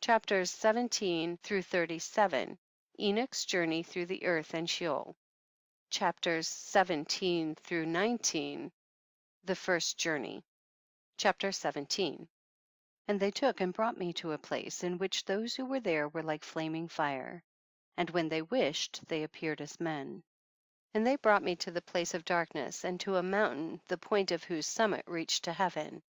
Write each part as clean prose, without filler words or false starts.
Chapters 17-37, Enoch's journey through the earth and Sheol. Chapters 17-19, the first journey. Chapter 17. And they took and brought me to a place in which those who were there were like flaming fire. And when they wished, they appeared as men. And they brought me to the place of darkness, and to a mountain, the point of whose summit reached to heaven.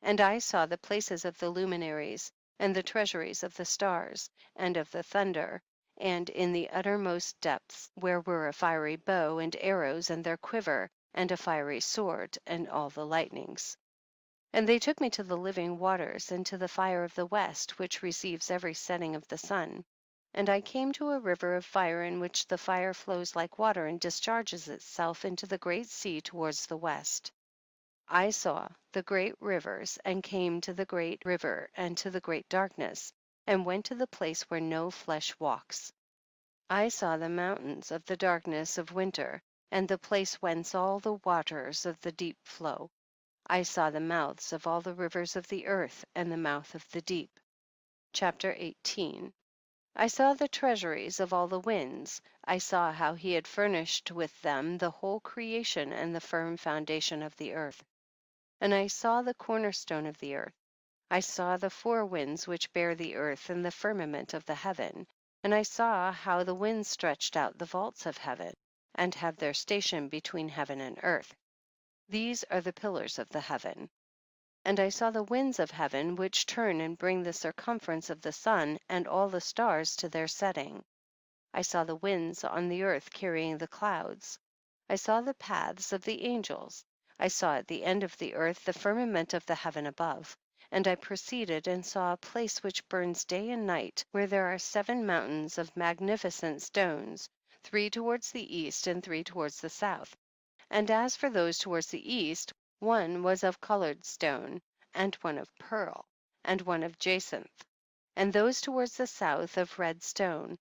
And I saw the places of the luminaries, and the treasuries of the stars, and of the thunder, and in the uttermost depths, where were a fiery bow, and arrows, and their quiver, and a fiery sword, and all the lightnings. And they took me to the living waters, and to the fire of the west, which receives every setting of the sun. And I came to a river of fire, in which the fire flows like water, and discharges itself into the great sea towards the west. I saw the great rivers, and came to the great river, and to the great darkness, and went to the place where no flesh walks. I saw the mountains of the darkness of winter, and the place whence all the waters of the deep flow. I saw the mouths of all the rivers of the earth, and the mouth of the deep. Chapter 18. I saw the treasuries of all the winds. I saw how he had furnished with them the whole creation and the firm foundation of the earth. And I saw the cornerstone of the earth. I saw the four winds which bear the earth, and the firmament of the heaven. And I saw how the winds stretched out the vaults of heaven, and have their station between heaven and earth. These are the pillars of the heaven. And I saw the winds of heaven, which turn and bring the circumference of the sun and all the stars to their setting. I saw the winds on the earth carrying the clouds. I saw the paths of the angels. I saw at the end of the earth the firmament of the heaven above. And I proceeded and saw a place which burns day and night, where there are 7 mountains of magnificent stones, 3 towards the east and 3 towards the south. And as for those towards the east, one was of colored stone, and one of pearl, and one of jacinth, and those towards the south of red stone.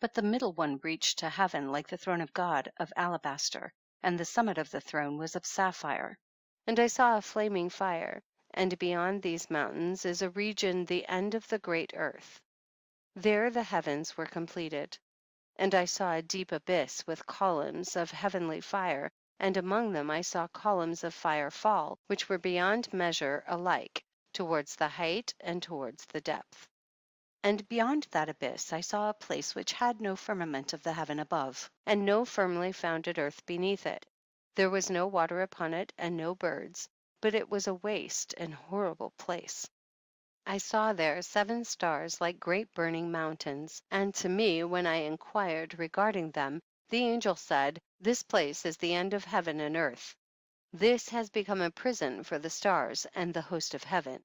But the middle one reached to heaven like the throne of God, of alabaster, and the summit of the throne was of sapphire. And I saw a flaming fire, and beyond these mountains is a region the end of the great earth. There the heavens were completed. And I saw a deep abyss with columns of heavenly fire, and among them I saw columns of fire fall, which were beyond measure alike, towards the height and towards the depth. And beyond that abyss I saw a place which had no firmament of the heaven above, and no firmly founded earth beneath it. There was no water upon it, and no birds, but it was a waste and horrible place. I saw there 7 stars like great burning mountains, and to me, when I inquired regarding them, the angel said, "This place is the end of heaven and earth. This has become a prison for the stars and the host of heaven.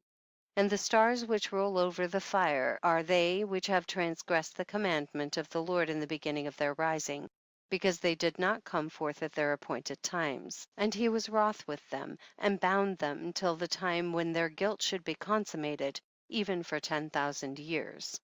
And the stars which roll over the fire are they which have transgressed the commandment of the Lord in the beginning of their rising, because they did not come forth at their appointed times. And he was wroth with them, and bound them till the time when their guilt should be consummated, even for 10,000 years.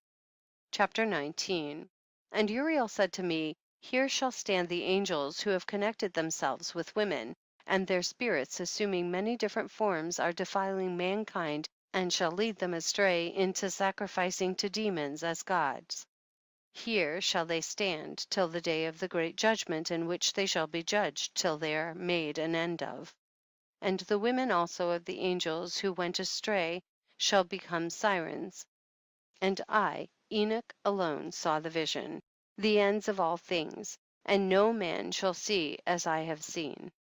Chapter 19. And Uriel said to me, Here shall stand the angels who have connected themselves with women, and their spirits, assuming many different forms, are defiling mankind, and shall lead them astray into sacrificing to demons as gods. Here shall they stand till the day of the great judgment, in which they shall be judged till they are made an end of. And the women also of the angels who went astray shall become sirens. And I, Enoch, alone saw the vision, the ends of all things, and no man shall see as I have seen.